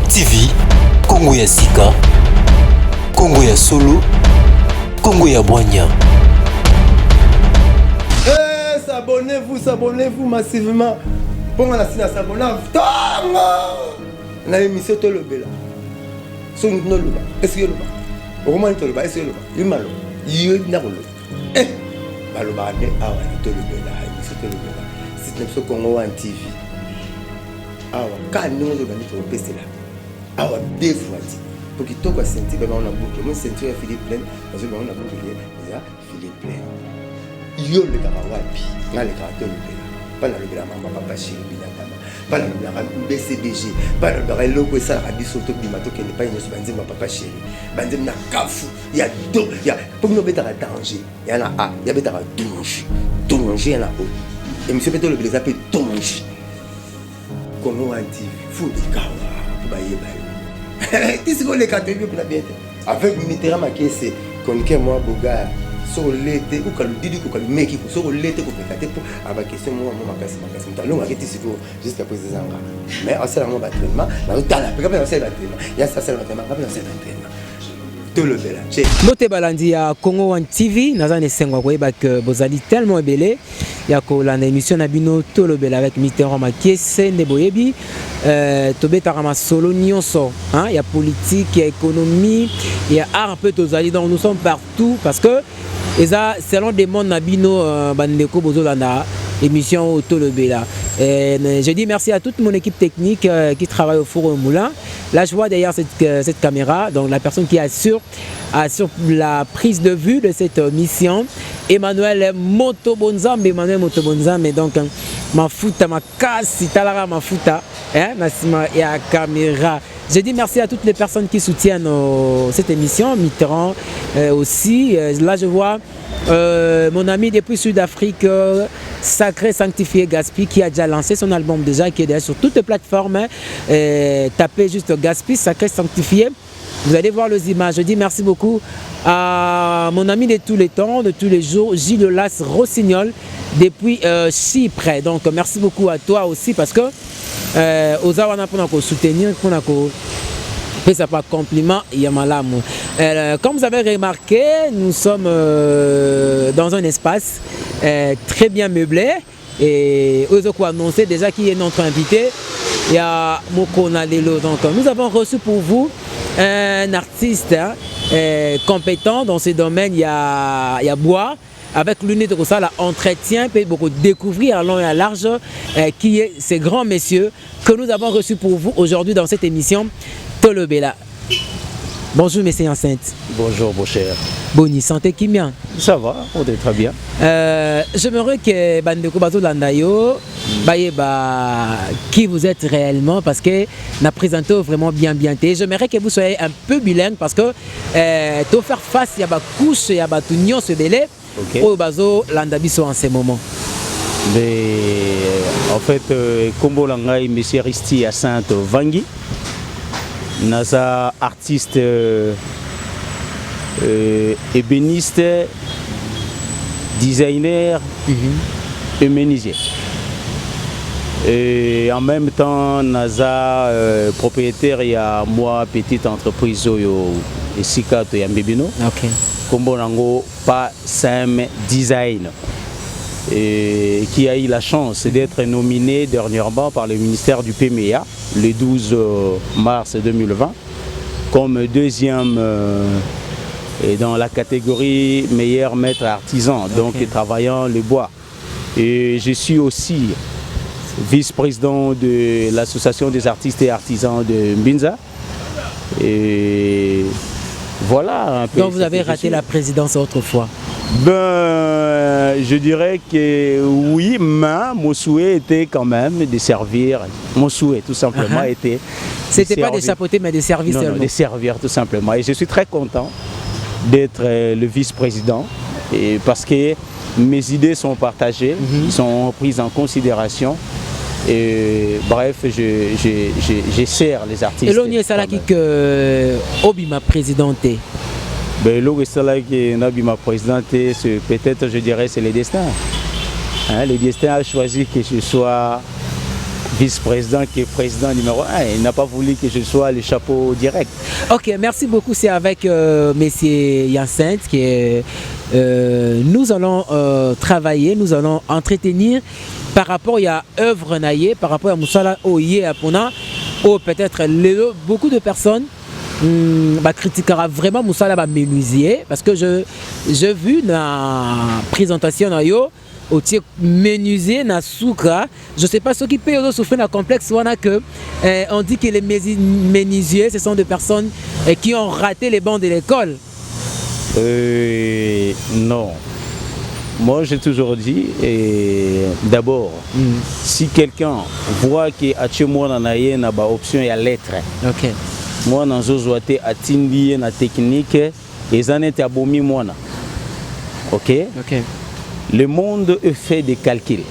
TV, Congo ya Sika, Congo ya Solo, Congo ya Boigna. S'abonnez-vous massivement. Pour la sina s'abonner. La émission Tolobela. Son nous le bas. Est-ce que le bas? Roman Toloba, est-ce que le bas? Il m'a lo. Il n'a pas lo. Eh, Baloba ne ah ouais Tolobela. Émission Tolobela. C'est une Congo en TV. Ah ouais. Quand nous le bas nous pèse là. Ah ouais deux fois. Pour qu'il toque à sentir, on a boucle. Moi sentir Philippe plein. Parce que on a boucle déjà Philippe plein. Yo le wapi na le Tolobela pas na le bela mama papa chéri binakama pas na le BCDG pas na le logo ça la biso to bimato ke ne pas une banzim papa chéri banzim na kafu ya do ya pour nous betara danger ya na a ya betara danger na o et monsieur Peto le bela s'appelle danger comment on dit fou de kawa pour bailler bailler tu sais qu'on les quatre vieux pour bien avec Mitterrand makese konke moi boga sur l'été ou quand le dit que le mec sur l'été pour péter pour avoir question moi makasi talon avec ici jusqu'à présent mais en ce moment entraînement dans la préparation c'est l'entraînement il y a ça c'est l'entraînement après c'est l'entraînement Tolobela Mote balandi ya Congo One TV nazane sengwa koyeba que bozali tellement belé ya ko la émission na bino Tolobela avec Mitterrand makese ne boyebi tobetaka masolo nyonso hein il y a politique il y a économie il y a art un peu tozali donc nous sommes partout parce que et ça selon des mondes nabino bandeko bozolanda émission Tolobela. Je dis merci à toute mon équipe technique qui travaille au four au moulin. Là je vois derrière cette caméra donc la personne qui assure la prise de vue de cette mission, Emmanuel Motobonzambe. Mais donc mafuta makasi talara mafuta hein et à caméra. Je dis merci à toutes les personnes qui soutiennent cette émission, Mitterrand aussi. Là, je vois mon ami depuis Sud-Afrique, Sacré Sanctifié Gaspi, qui a déjà lancé son album déjà, qui est déjà sur toutes les plateformes. Tapez juste Gaspi, Sacré Sanctifié. Vous allez voir les images. Je dis merci beaucoup à mon ami de tous les temps, de tous les jours, Gilles Las Rossignol, depuis Chypre. Donc, merci beaucoup à toi aussi parce que aux awana pour soutenir, pour ça pas compliment, Yamalamu. Comme vous avez remarqué, nous sommes dans un espace très bien meublé et Ozoko a annoncé déjà qui est notre invité. Il y a Mokona Lelo. Donc nous avons reçu pour vous un artiste compétent dans ce domaine. Il y a Bois. Avec l'unité de ça, l'entretien peut beaucoup découvrir à long et à large qui est ces grands messieurs que nous avons reçus pour vous aujourd'hui dans cette émission Tolobela. Bonjour messieurs enceintes. Bonjour mon cher. Boni, santé qui bien? Ça va, on est très bien. J'aimerais que Bandeko Bazo Landayo qui vous êtes réellement parce que n'a présenté vraiment bien. J'aimerais que vous soyez un peu bilingue parce que pour faire face il y a ba couche, il y a ba tunion ce délai. Au Bazo Landabiso en ces moments. Mais en fait, Kombo Langai, monsieur Risti à Sainte Vangi, Nasa artiste ébéniste, designer et menuisier. Et en même temps, Nasa propriétaire, il y a moi, petite entreprise et Sika to Yambebino. Okay. Kombo Nango pas Sam Design et qui a eu la chance d'être nominé dernièrement par le ministère du PMEA le 12 mars 2020 comme deuxième dans la catégorie meilleur maître artisan, donc travaillant le bois. Et je suis aussi vice-président de l'association des artistes et artisans de Mbinza. Et voilà un peu. Donc vous avez raté la présidence autrefois? Ben, je dirais que oui, mais mon souhait était quand même de servir. Mon souhait tout simplement était. C'était pas de chapeauter mais de servir seulement. Non, de servir tout simplement. Et je suis très content d'être le vice-président parce que mes idées sont partagées, sont prises en considération. Et bref, je sers les artistes. Et l'on y est là que Obi m'a présenté. Ben l'on est là qui m'a présenté, peut-être je dirais c'est le destin. Hein, le destin a choisi que je sois vice-président qui est président numéro 1. Il n'a pas voulu que je sois le chapeau direct. Ok, merci beaucoup. C'est avec Messieurs Hyacinthe que nous allons travailler, nous allons entretenir par rapport à œuvre naïe, par rapport à Moussala Oye Apona, ou peut-être beaucoup de personnes critiquera vraiment Moussala menuisier, parce que j'ai vu dans la présentation au tir menuisier na souka, je sais pas ce qui peut souffrir d'un complexe on dit que les menuisiers ce sont des personnes qui ont raté les bancs de l'école. Non. Moi j'ai toujours dit, d'abord, si quelqu'un voit que chez moi il y a une option, il y a lettre. Ok. Moi je suis attendu na technique et ça n'est pas bon moi. Ok. Ok. Le monde est fait des calculs.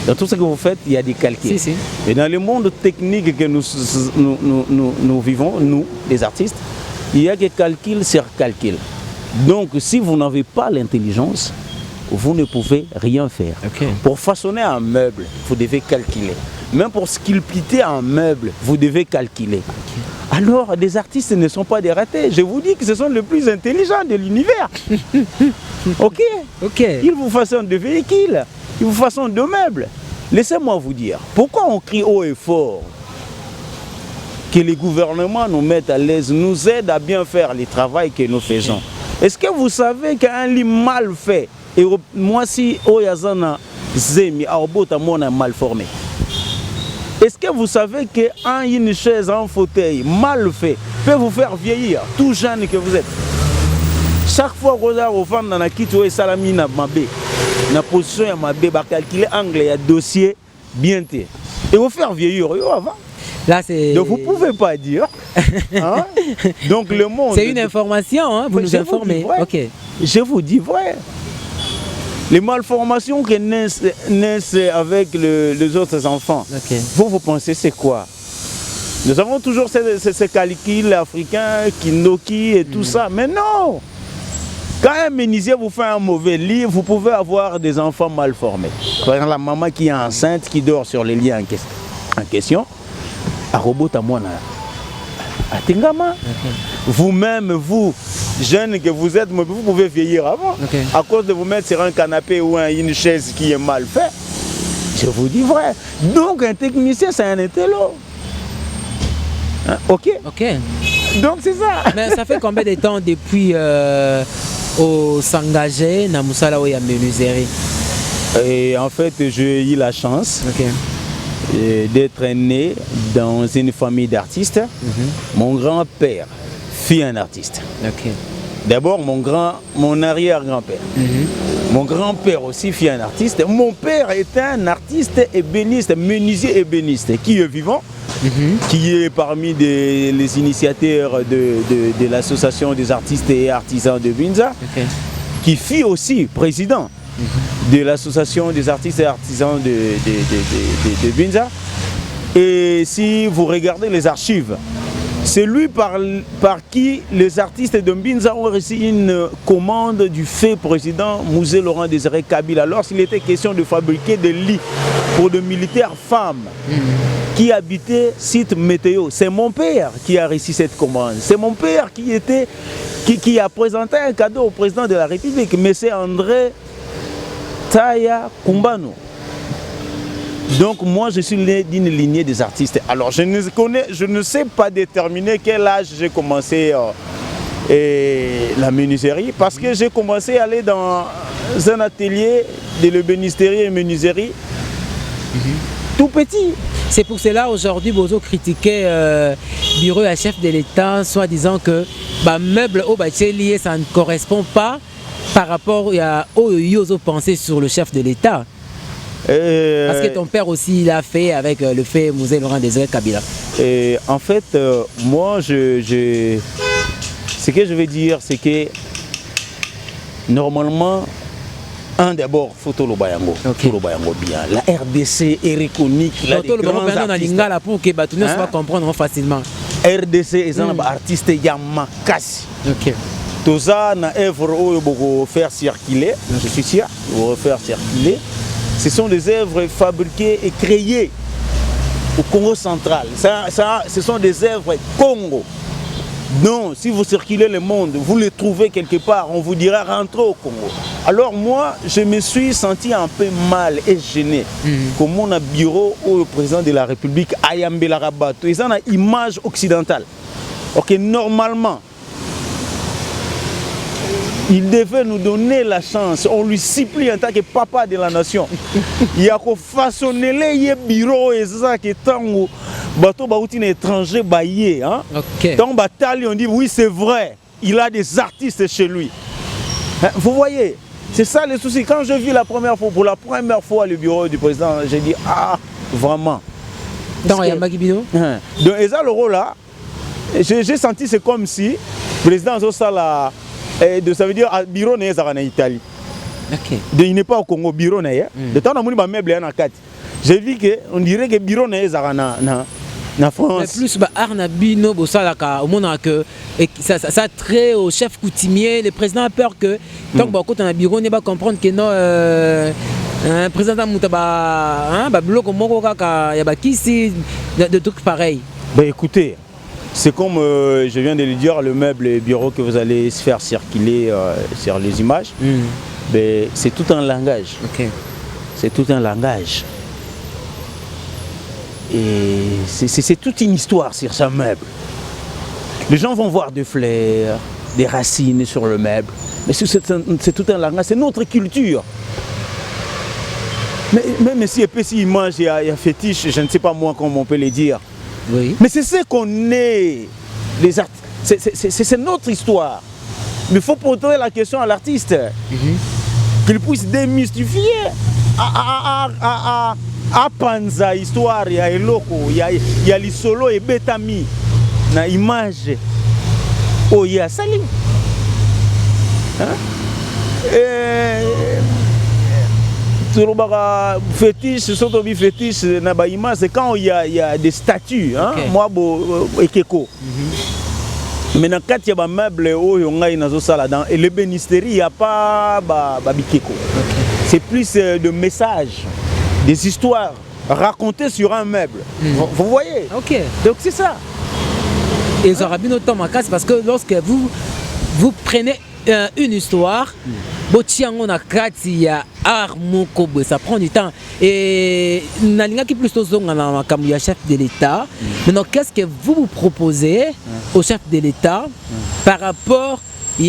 Dans tout ce que vous faites, il y a des calculs. Si. Et dans le monde technique que nous vivons, nous, les artistes, il y a des calculs sur calculs. Donc, si vous n'avez pas l'intelligence, vous ne pouvez rien faire. Okay. Pour façonner un meuble, vous devez calculer. Même pour sculpter un meuble, vous devez calculer. Okay. Alors, les artistes ne sont pas des ratés. Je vous dis que ce sont les plus intelligents de l'univers. Ok. Ils vous façonnent de véhicules, ils vous façonnent de meubles. Laissez-moi vous dire, pourquoi on crie haut et fort que les gouvernements nous mettent à l'aise, nous aident à bien faire le travail que nous faisons? Est-ce que vous savez qu'un lit mal fait, et moi si Oyazana Zemi a mal formé? Est-ce que vous savez qu'une chaise, un fauteuil mal fait peut vous faire vieillir, tout jeune que vous êtes? Chaque fois que vous avez au fond dans la kit ou salami na mabé, na position ya mabé, ba calculer angle ya dossier bien té. Et vous faire vieillir avant. Là c'est. Donc vous pouvez pas dire. Hein? Donc le monde. C'est une information, hein? Vous nous informez. Ok. Je vous dis vrai. Les malformations qui naissent avec les autres enfants. Okay. Vous pensez c'est quoi? Nous avons toujours ces calculs africains, Kindoki et tout ça. Mais non! Quand un menuisier vous fait un mauvais lit, vous pouvez avoir des enfants mal formés. Par exemple, la maman qui est enceinte, qui dort sur les lits en question, à robot à moi, à Tingama. Vous-même, vous, jeunes que vous êtes, vous pouvez vieillir avant. Okay. À cause de vous mettre sur un canapé ou une chaise qui est mal faite. Je vous dis vrai. Donc un technicien, c'est un intello. Hein? Ok. Donc c'est ça. Mais ça fait combien de temps depuis s'engager dans Moussala Oye menuiserie? Et en fait, j'ai eu la chance d'être né dans une famille d'artistes. Mon grand-père fut un artiste. D'abord, mon arrière-grand-père. Mon grand-père aussi fut un artiste. Mon père était un artiste ébéniste, menuisier ébéniste, qui est vivant, qui est parmi les initiateurs de l'association des artistes et artisans de Binza, qui fut aussi président de l'association des artistes et artisans de Binza. Et si vous regardez les archives, c'est lui par qui les artistes de Mbinza ont reçu une commande du fait président Mouzé Laurent Désiré Kabila lorsqu'il était question de fabriquer des lits pour de militaires femmes qui habitaient site météo. C'est mon père qui a reçu cette commande. C'est mon père qui a présenté un cadeau au président de la République, M. André Taya Kumbano. Donc moi je suis né d'une lignée des artistes. Alors je ne sais pas déterminer quel âge j'ai commencé la menuiserie, parce que j'ai commencé à aller dans un atelier de l'ébénisterie et menuiserie tout petit. C'est pour cela aujourd'hui Bozo critiquait bureau à chef de l'État, soit disant que meuble au lié ça ne correspond pas par rapport à Yozo pensé sur le chef de l'État. Parce que ton père aussi l'a fait avec le fait Mouzé Laurent Désiré Kabila. En fait, moi, ce que je veux dire, c'est que normalement, d'abord, Photo Lobayango. Bien. La RDC est reconnue. Photo Lobayango pour que Batouné soit comprendre facilement. RDC est un artiste Yamakasi. Tout ça, na œuvre où il faut faire circuler, je suis sûr, il faut faire circuler. Ce sont des œuvres fabriquées et créées au Congo central. Ce sont des œuvres Congo. Donc, si vous circulez le monde, vous les trouvez quelque part, on vous dira rentrez au Congo. Alors moi, je me suis senti un peu mal et gêné. Comme mon bureau au président de la République, Ayambela Rabato, ils ont une image occidentale. Ok, normalement, il devait nous donner la chance. On lui supplie en tant que papa de la nation. Il y a qu'à façonner les bureaux et ça qui est un bateau étranger baillé. Donc bataille, on dit oui c'est vrai. Il a des artistes chez lui. Vous voyez, c'est ça le souci. Quand je vis pour la première fois le bureau du président, j'ai dit ah vraiment. Dans Yambakibino. Donc et ça le rôle là, j'ai senti c'est comme si le président Zosala. Ça veut dire que le bureau n'est pas en Italie. Il n'est pas au Congo, le bureau n'est pas. De temps en temps, meuble est en Kat. J'ai vu qu'on dirait que le bureau n'est pas en France. Mais plus Arnabino, ça trait au chef coutumier. Le président a peur que tant que le bureau n'est pas comprendre que non. Un président Moutaba, bloc Moko Kaka, de trucs pareils. Ben écoutez. C'est comme je viens de le dire, le meuble et bureau que vous allez se faire circuler sur les images, c'est tout un langage. C'est tout un langage. Et c'est toute une histoire sur ce meuble. Les gens vont voir des fleurs, des racines sur le meuble. Mais c'est tout un langage, c'est notre culture. Mais même si il mange, il y a fétiche, je ne sais pas moi comment on peut le dire. Oui. Mais c'est ce qu'on est, les artistes. C'est notre histoire. Mais il faut poser la question à l'artiste. Qu'il puisse démystifier. À Panza, histoire, il y a Eloko, il y a l'Isolo et Betami. Na image. Oh, il y a Salim. Fétiche, c'est quand il y a des statues, moi Ekeko. Mais dans le y a des meubles et le bénisterie, il n'y a pas Bikeko. C'est plus de messages, des histoires racontées sur un meuble. Vous voyez? Donc c'est ça. Et ça aura bien autant ma casse parce que lorsque vous prenez une histoire, ça prend du temps. Et qui plus chef de l'État. Maintenant, qu'est-ce que vous proposez au chef de l'État par rapport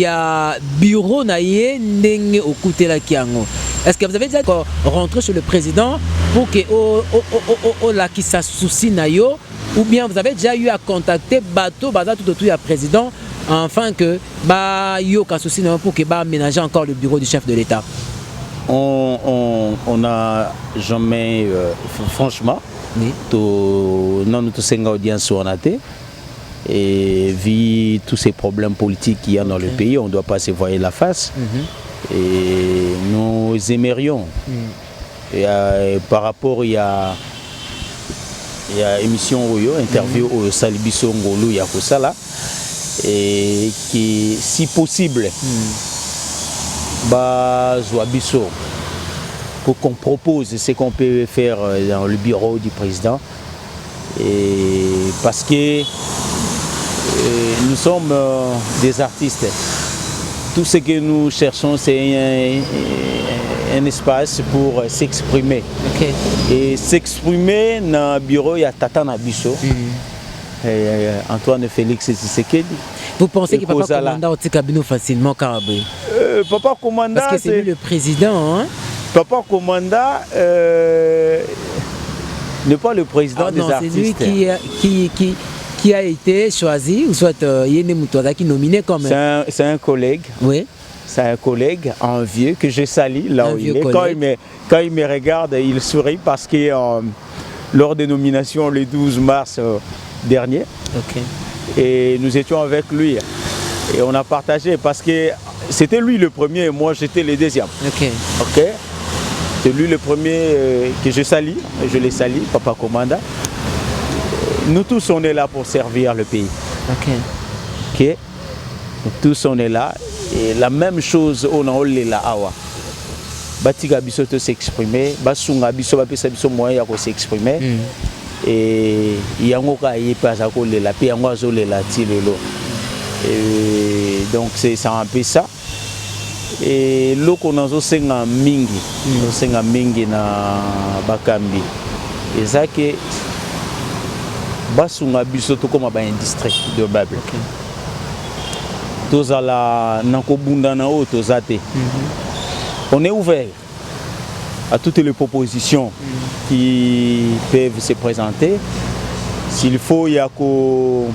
à bureau naïe au côté la Kiango? Est-ce que vous avez déjà rentré chez le président pour que la qui s'associe naïo, ou bien vous avez déjà eu à contacter bateau tout le président afin que yo souci pour que aménager encore le bureau du chef de l'État? On n'a jamais franchement non nous tous audience on a été et vu tous ces problèmes politiques qu'il y a dans le pays, on ne doit pas se voiler la face. Et nous aimerions et, par rapport il y a émission interview au Salibiso Ngolo Yakosala et qui si possible Zoabiso pour qu'on propose ce qu'on peut faire dans le bureau du président, et parce que nous sommes des artistes. Tout ce que nous cherchons, c'est un espace pour s'exprimer. Et s'exprimer dans le bureau, il y a Tata Nabiso, Antoine Félix Tshisekedi. Vous pensez que Papa Commanda au Tikabino facilement Karabé? Papa Commanda, parce que c'est lui le président. Hein? Papa Commanda n'est pas le président des artistes. C'est lui qui a été choisi, ou soit Yéné Moutouaga qui est nominé comme... C'est un collègue. Oui. C'est un collègue, un vieux que je salue là où il est. Quand il me regarde, il sourit parce que lors des nominations le 12 mars dernier, et nous étions avec lui et on a partagé parce que c'était lui le premier et moi j'étais le deuxième. C'est lui le premier que je salue, je le salue, Papa Commanda. Nous tous on est là pour servir le pays. Nous tous on est là et la même chose on a là awa. batika biso to s'exprimer basunga biso bapesa biso moyen ya s'exprimer et yango ka yepa za ko lela pe yango azolela ti lelo donc c'est ça un peu ça et loko nazo senga mingi na bakambi ezake basunga biso to comme ba industrie de meubles tozala nakobunda na o tozate on est ouvert à toutes les propositions qui peuvent se présenter. S'il faut, il y a qu'au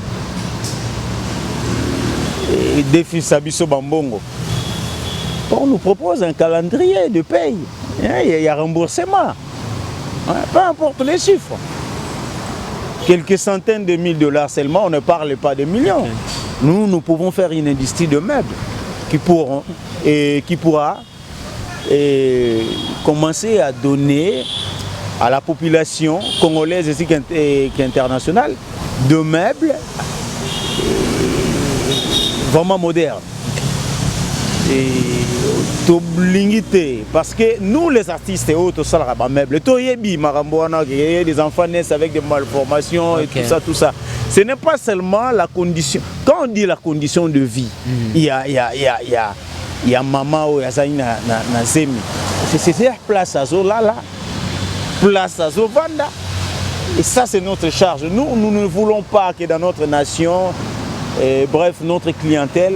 défi Sabiso Bambongo. On nous propose un calendrier de paye. Il y a remboursement. Peu importe les chiffres. Quelques centaines de mille dollars seulement, on ne parle pas de millions. Nous pouvons faire une industrie de meubles qui pourra commencer à donner à la population congolaise ainsi qu'internationale de meubles vraiment modernes. Et parce que nous les artistes et autres meubles, des enfants naissent avec des malformations et tout ça. Ce n'est pas seulement la condition. Quand on dit la condition de vie, il y a maman ou na zemi. C'est place à Zolala, place à Zovanda. Et ça c'est notre charge. Nous ne voulons pas que dans notre nation, bref, notre clientèle,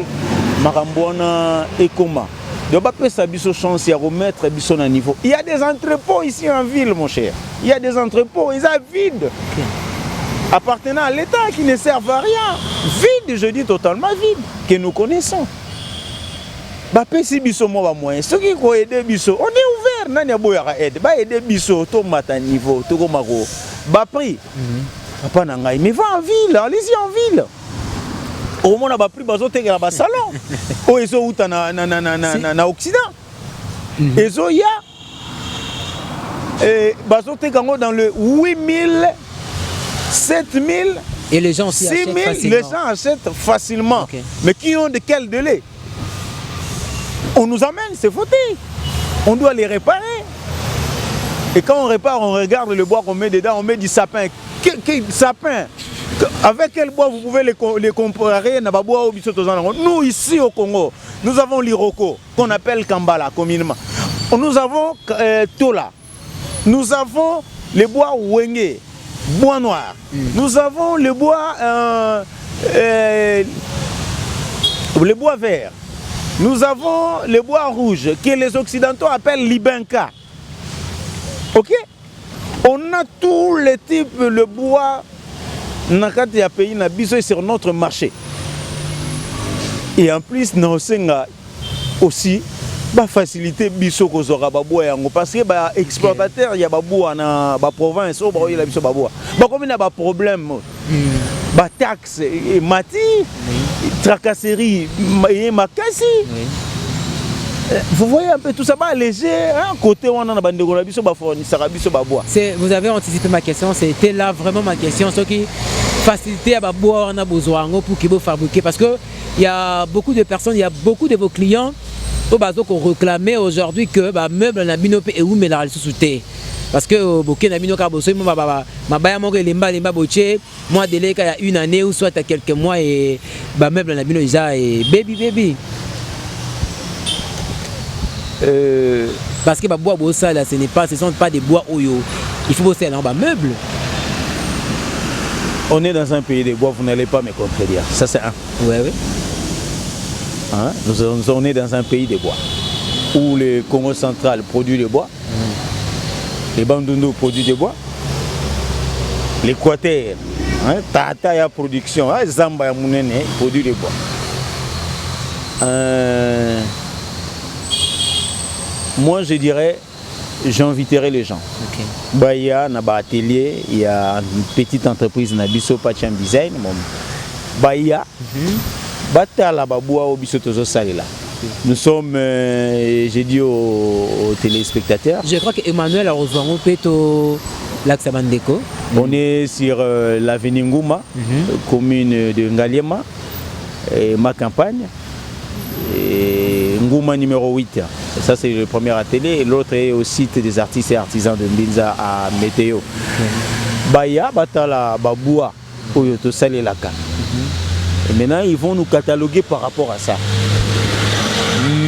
Marambouana et Koma. De pas ça biso chance à remettre biso à niveau. Il y a des entrepôts ici en ville, mon cher. Il y a des entrepôts, ils sont vides. Appartenant à l'État qui ne servent à rien. Vide, je dis totalement vide, que nous connaissons. Bapesi biso mo ba moyen. Ceux qui ko aider biso, on est ouvert, nani aboya aide. Ba aider biso to mata niveau, to ko mako. Ba prix. Papa na ngai, mais va en ville, allez-y en ville. Au moins on a ba prix bazo tekela ba salon. O ezo uta na Occident. Ezo ya bazo tekango dans le 8000 7000 et les gens aussi 6000, les gens achètent facilement. Mais qui ont de quel délai? On nous amène ces fauteuils. On doit les réparer. Et quand on répare, on regarde le bois qu'on met dedans, on met du sapin. Quel sapin? Avec quel bois vous pouvez les comparer? Nous, ici au Congo, nous avons l'Iroko, qu'on appelle Kambala communément. Nous avons Tola. Nous avons les bois Wenge, bois noir. Nous avons le bois vert. Nous avons le bois rouge que les Occidentaux appellent l'Ibenka. Ok? On a tous les types de bois dans pays sur notre marché. Et en plus, nous avons aussi faciliter biso kozora baboa yango parce que ba exploitateur ya baboa na ba province o ba yela biso baboa ba comme na ba problème ba taxe et mati tracasserie et makasi. Vous voyez un peu tout ça, bah léger, hein, côté où on a bandé biso ba fournisseur biso baboa. C'est, vous avez anticipé ma question, c'était là vraiment ma question, ce qui faciliter à baboa on a besoin pour qu'ils fabriquer parce que il y a beaucoup de personnes, il y a beaucoup de vos clients qu'on réclamait aujourd'hui que bah meuble na bino pe où mais la sous-souté parce que boké na bino ka bosso ma baya mo lemba boché moi délai il y a une année ou soit à quelques mois et bah meuble na bino isa et baby parce que bah bois bossa là ce sont pas des bois oyo il faut bosser dans bah meuble. On est dans un pays de bois, vous n'allez pas me contredire, ça c'est un. Ouais. Hein? On est dans un pays de bois où le Congo central produit le bois, les Bandundu produisent du bois, l'Équateur, hein? Tata ya production, hein? Zamba ya Mounene produit du bois. Moi je dirais, j'inviterai les gens. Okay. Bah, il y a un atelier, il y a une petite entreprise Nabiso Pacham Design. Bah, il y a nous sommes, j'ai dit aux téléspectateurs. Je crois qu'Emmanuel a rejoint au Péto Laxabandeko. On est sur l'avenue Ngouma, commune de Ngaliema, et ma campagne, et Ngouma numéro 8. Ça, c'est le premier atelier. Et l'autre est au site des artistes et artisans de Mbinza à Météo. Baya, Batala, Baboua, Oyoto Salelaka. Et maintenant, ils vont nous cataloguer par rapport à ça.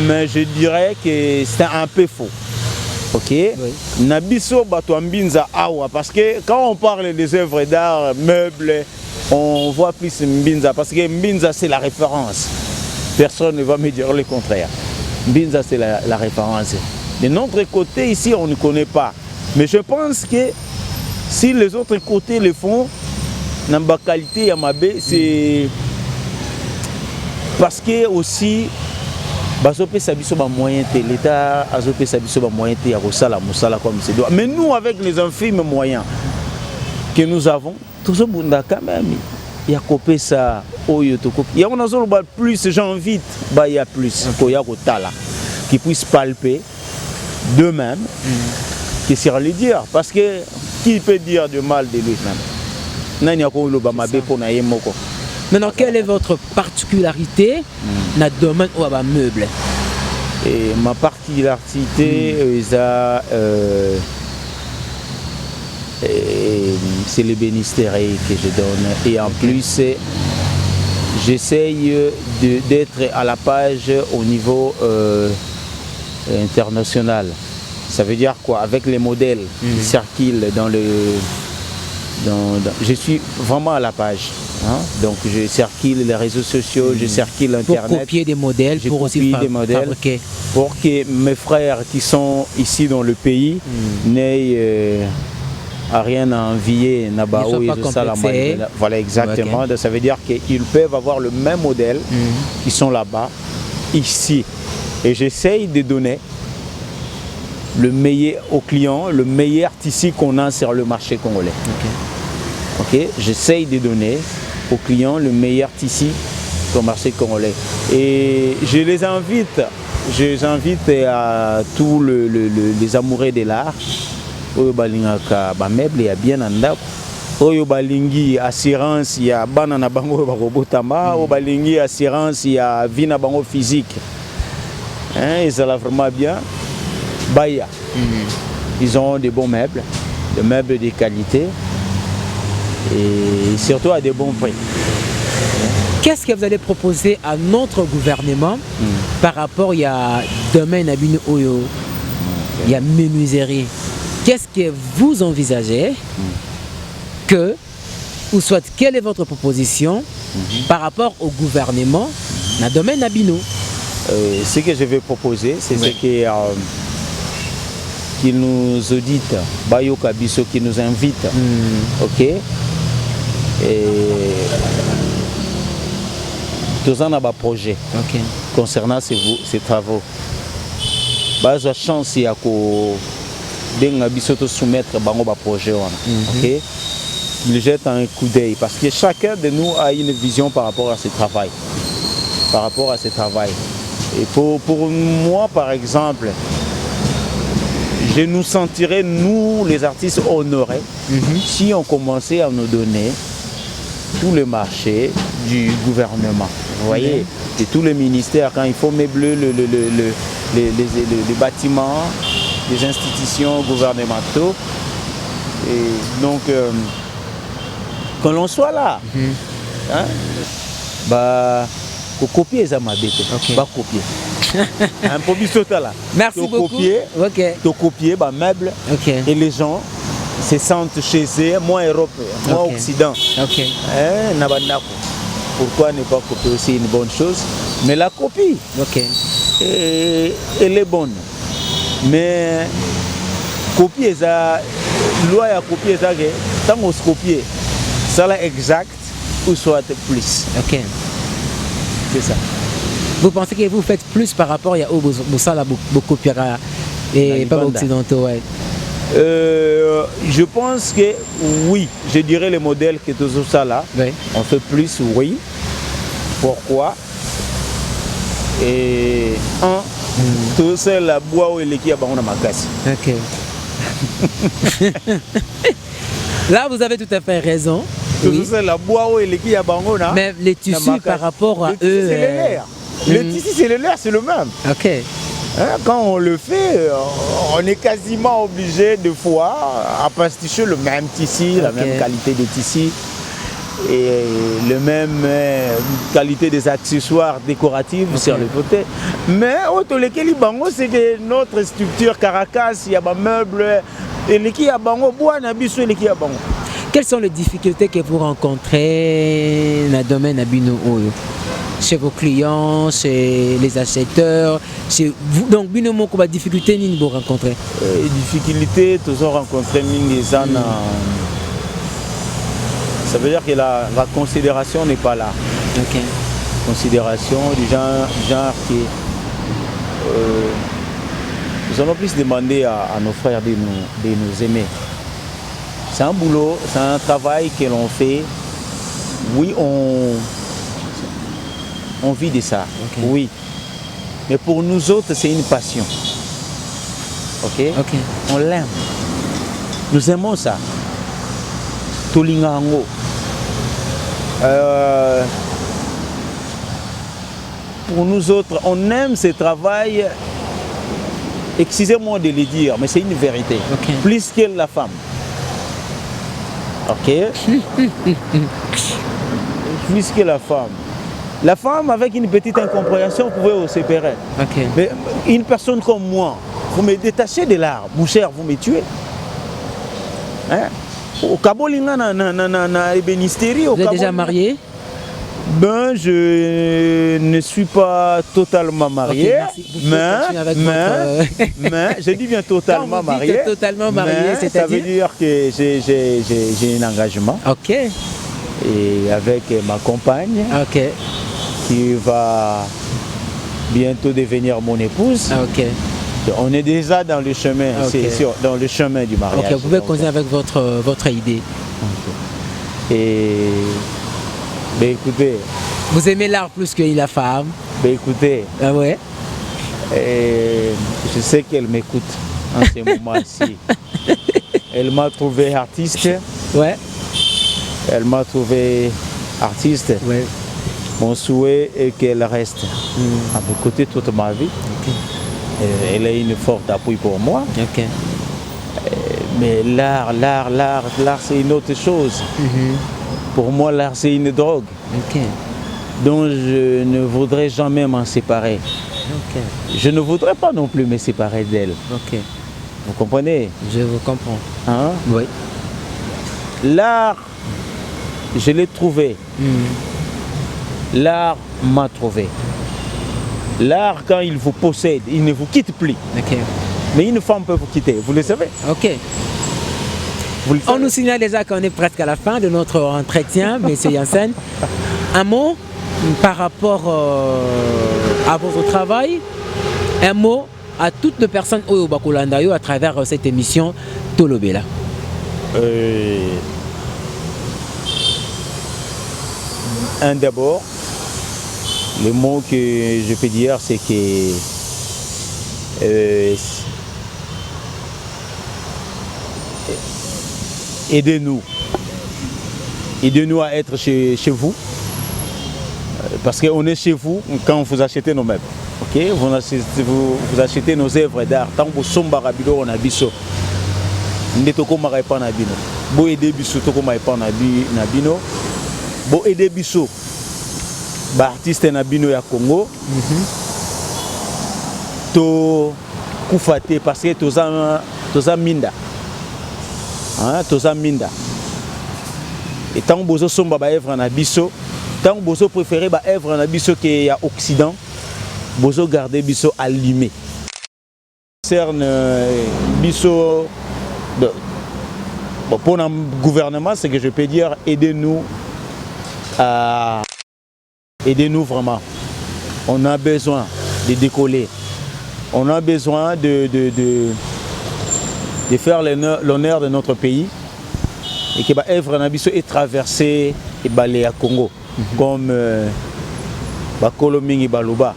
Mais je dirais que c'est un peu faux. Ok? Nabiso Bato Mbinza Awa. Parce que quand on parle des œuvres d'art, meubles, on voit plus Mbinza. Parce que Mbinza, c'est la référence. Personne ne va me dire le contraire. Mbinza, c'est la référence. De notre côté, ici, on ne connaît pas. Mais je pense que si les autres côtés le font, dans la qualité Yamabe, c'est parce que aussi, l'État a moyen comme c'est doit. Mais nous, avec les infimes moyens que nous avons, tout ce monde quand même. Il y a copé ça, il y a plus, j'invite, il y a plus, qui puissent palper d'eux-mêmes, qui sert à le dire. Parce que qui peut dire de mal de lui-même? Maintenant, quelle est votre particularité dans le domaine où il y a meubles? Et ma particularité, c'est le bénistère que je donne. Et en plus, j'essaye d'être à la page au niveau international. Ça veut dire quoi? Avec les modèles qui circulent dans le... je suis vraiment à la page. Hein? Donc je circule les réseaux sociaux, je circule Internet. Pour copier des modèles, pour aussi fabriquer. Pour que mes frères qui sont ici dans le pays n'aient rien à envier. Voilà, exactement. Okay. Ça veut dire qu'ils peuvent avoir le même modèle qui sont là-bas, ici. Et j'essaye de donner le meilleur aux clients, le meilleur tissu qu'on a sur le marché congolais. Okay. J'essaye de donner aux clients le meilleur tissu sur le marché congolais. Et je les invite à tous les amoureux de l'art. Oyo balingaka ba meuble ya bien na ndako. Oyo balingi assurance ya bana na bango bakobotama, oyo balingi assurance ya vie na bango physique. Hein, ils allaient vraiment bien. Baya. Ils ont des bons meubles, des meubles de qualité et surtout à des bons prix. Qu'est-ce que vous allez proposer à notre gouvernement par rapport à domaine à Bino Oyo, il y a menuiserie? Qu'est-ce que vous envisagez que, ou soit quelle est votre proposition par rapport au gouvernement dans le domaine à Bino? Ce que je vais proposer, c'est ce que qu'ils nous auditent, Bayo Kabiso qui nous invite, ok? Et tous en a un projet concernant ces travaux. Base chance il y a que soumettre un projet, ok? Il jette un coup d'œil parce que chacun de nous a une vision par rapport à ce travail, Et pour moi, par exemple, je nous sentirais, nous les artistes, honorés si on commençait à nous donner tous les marchés du gouvernement. Vous voyez, et tous les ministères, quand il faut meubler les bâtiments, les institutions gouvernementaux. Et donc, quand l'on soit là, hein, faut copier ça, ma bête. Bah, copier. Un peu là. Merci beaucoup. Copier bah meubles et les gens se sentent chez eux, moi européen, moi occident. Pourquoi ne pas copier aussi une bonne chose? Mais la copie, elle est bonne. Mais copier ça, loi à copier ça, tant qu'on se copie, ça là exact ou soit plus. C'est ça. Vous pensez que vous faites plus par rapport à Boussala Bokopiara et pas occidentaux? Je pense que oui, je dirais les modèles que tout ça là, on fait plus, oui. Pourquoi? Et tout ça la bois ou l'équipe à Baron Makassi. Là, vous avez tout à fait raison. Tout ça la bois ou l'équipe à Baron. Mais les tissus par rapport à eux. Le tissu c'est le leur, c'est le même. Hein, quand on le fait, on est quasiment obligé de fois à pasticher le même tissu, la même qualité de tissu et le même qualité des accessoires décoratifs sur le côté. Mais autre lesquels bango, c'est que notre structure Caracas, il y a des meubles et les qui a bango bois nabiso et les qui a bango. Quelles sont les difficultés que vous rencontrez dans le domaine Abino Oyo? Chez vos clients, chez les acheteurs, chez vous. Donc, Bino Moko, quelles difficultés vous rencontrez? Les difficultés, tous ont rencontré ça veut dire que la considération n'est pas là. Ok. Considération du genre qui nous allons plus demander à nos frères de nous aimer. C'est un boulot, c'est un travail que l'on fait. Oui, on vit de ça. Okay. Oui. Mais pour nous autres, c'est une passion. Ok? On l'aime. Nous aimons ça. Tolingango. Pour nous autres, on aime ce travail. Excusez-moi de le dire, mais c'est une vérité. Plus que la femme. Ok? Plus que la femme. La femme, avec une petite incompréhension, pouvait se séparer. Mais une personne comme moi, vous me détachez de l'art, mon cher, vous me tuez. Hein? Au Kabolinga, na ébénisterie. Vous êtes déjà marié? Ben, je ne suis pas totalement marié, mais je dis bien totalement marié. Totalement marié, mais ça veut dire que j'ai un engagement. Ok. Et avec ma compagne, qui va bientôt devenir mon épouse. On est déjà dans le chemin, dans le chemin du mariage. Vous pouvez continuer avec votre idée. Et ben écoutez. Vous aimez l'art plus que la femme? Ben écoutez. Ah ouais? Je sais qu'elle m'écoute en ce moment-ci. Elle m'a trouvé artiste. Ouais. Elle m'a trouvé artiste. Ouais. Mon souhait est qu'elle reste à mes côtés toute ma vie. Elle a une forte appui pour moi. Mais l'art, c'est une autre chose. Pour moi, l'art, c'est une drogue. Donc, je ne voudrais jamais m'en séparer. Je ne voudrais pas non plus me séparer d'elle. Vous comprenez? Je vous comprends. Hein? Oui. L'art, je l'ai trouvé. L'art m'a trouvé. L'art, quand il vous possède, il ne vous quitte plus. Mais une femme peut vous quitter, vous le savez. On nous signale déjà qu'on est presque à la fin de notre entretien, Monsieur Janssen. Un mot par rapport à votre travail, un mot à toutes les personnes au Bakulandayo à travers cette émission Tolobela. Un d'abord, le mot que je peux dire, c'est que aidez-nous. Aidez-nous à être chez vous. Parce qu'on est chez vous quand vous achetez nos meubles. Vous achetez nos œuvres d'art. Tant que vous êtes barabilo, on a biso. Ndetoko maraipa na bino. Bo aider biso toko maraipa na bino. Bo aider biso. Ba artiste na bino ya Congo. To kufate parce que toza minda. Toza minda. Et tant que vous somba ba œuvre na biso, tant que vous préférez ba œuvre na biso qui est à Occident, vous gardez biso allumé. Concerne biso pour le gouvernement, c'est que je peux dire aidez-nous vraiment. On a besoin de décoller. On a besoin de faire l'honneur de notre pays et que l'œuvre Nabiso est traversée et balayée à Congo comme Bakolomingi Baluba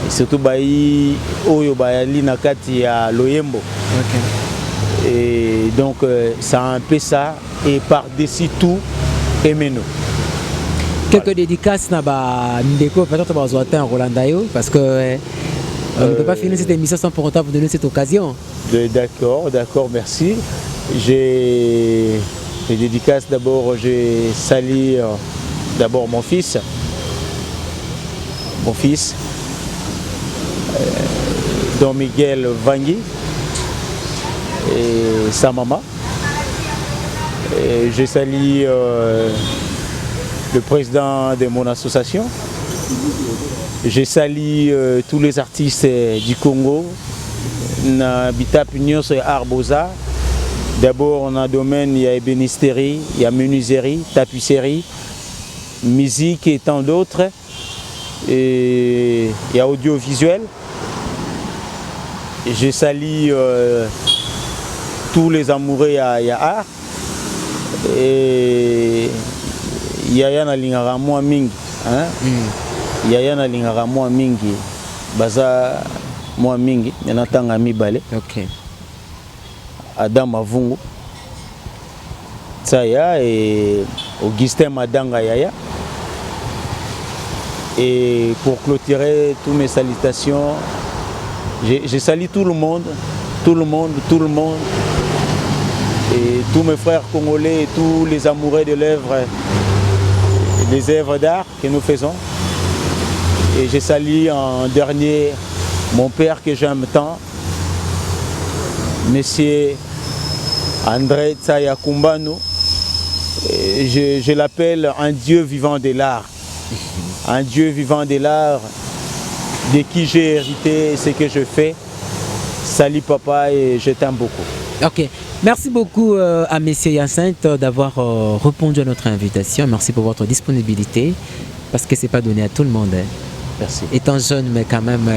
et surtout Bayi Oyo Bayali Nakati à Loyembo. Et donc ça a un peu ça et par-dessus tout aimez-nous. Quelques dédicaces na ba ndeko peut-être ba Rolandayo parce que On ne peut pas finir cette émission sans pour autant vous donner cette occasion. D'accord, merci. J'ai dédicace d'abord, j'ai sali d'abord mon fils, Don Miguel Vangui et sa maman. J'ai sali le président de mon association. J'ai sali tous les artistes du Congo. Na Bitap Union sur Arbosa. D'abord, on a domaine, il y a ébénisterie, il y a menuiserie, tapisserie, musique et tant d'autres. Et il y a audiovisuel. J'ai sali tous les amoureux à art. Et Yaya na lingara mwa mingi. Yaya na lingara mwa mingi. Baza mwa mingi. Nenatanga mibale. Ok. Adam Mavungu. Tsaya et Augustin Madanga Yaya. Et pour clôturer toutes mes salutations, j'ai sali tout le monde. Et tous mes frères congolais et tous les amoureux de l'œuvre, des œuvres d'art que nous faisons. Et j'ai sali en dernier mon père que j'aime tant, Monsieur André Tsaya Kumbano. Je l'appelle un Dieu vivant de l'art. Un Dieu vivant de l'art, de qui j'ai hérité ce que je fais. Salut papa et je t'aime beaucoup. Ok, merci beaucoup à Messieurs Hyacinthe d'avoir répondu à notre invitation. Merci pour votre disponibilité, parce que ce n'est pas donné à tout le monde. Hein. Merci. Étant jeune, mais quand même,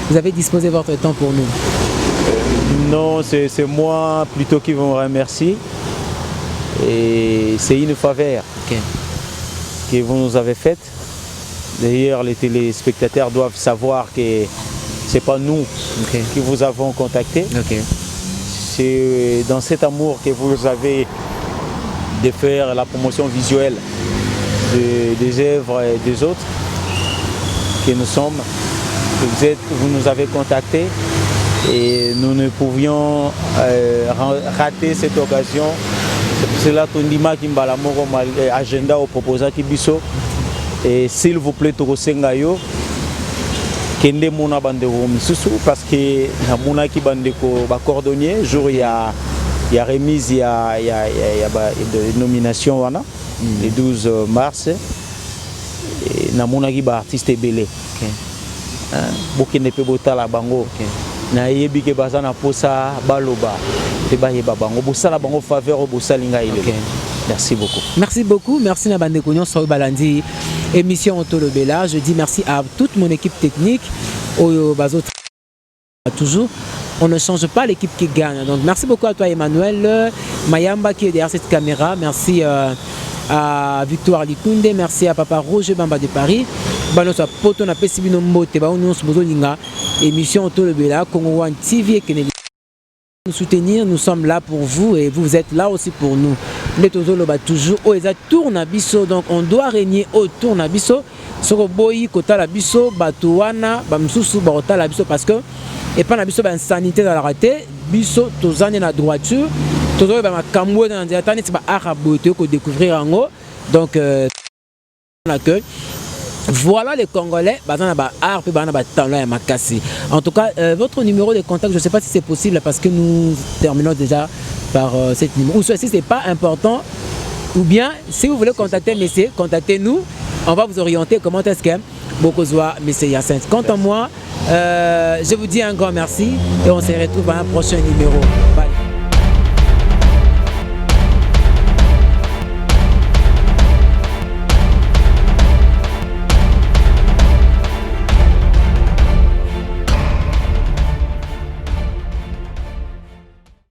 vous avez disposé votre temps pour nous. Non, c'est moi plutôt qui vous remercie. Et c'est une faveur que vous nous avez faite. D'ailleurs, les téléspectateurs doivent savoir que ce n'est pas nous qui vous avons contacté. C'est dans cet amour que vous avez de faire la promotion visuelle des œuvres et des autres que nous sommes. Vous nous avez contactés et nous ne pouvions rater cette occasion. C'est là que nous avons agenda au proposant Kibiso. Et s'il vous plaît, Togosengayo, Kende Mona Bandeko Misusu, parce que Mona qui Bandeko cordonnier, jour il y a remise, il y a de nomination le 12 mars. Et Namona qui artiste belé. Bokende pe botala bango. Na yebi ke bazana posa baloba. Te ba yeba bango bosala bango faveur bosalinga ile. Merci beaucoup. Merci beaucoup. Merci Nabande Kognon Soy Balandi. Émission Otolobela. Je dis merci à toute mon équipe technique. Au Bazo toujours. On ne change pas l'équipe qui gagne. Donc merci beaucoup à toi Emmanuel Mayamba qui est derrière cette caméra. Merci à Victoire Likunde. Merci à Papa Roger Bamba de Paris. Banosa poto na pesibino mbote ba onyo bozo linga. Émission Otolobela Congo One TV et Kennedy. Nous soutenir, nous sommes là pour vous et vous êtes là aussi pour nous. Les Tozolo ba toujours au eza tourne à biso, donc on doit régner autour na biso. Soko boyi kota la biso batuana ba msusu ba kota la biso parce que et pas na biso ba insanité dans la raté biso tozane na droiture tozolo ba makambo na nzatani ti ba arabote ko découvrir ango donc l'accueil. Voilà les Congolais, en tout cas, votre numéro de contact, je ne sais pas si c'est possible parce que nous terminons déjà par cette numéro. Ou soit si ce n'est pas important, ou bien si vous voulez contacter Messieurs, contactez-nous. On va vous orienter comment est-ce que Bokozwa, Messieurs Hyacinthe. Quant à moi, je vous dis un grand merci et on se retrouve à un prochain numéro. Bye.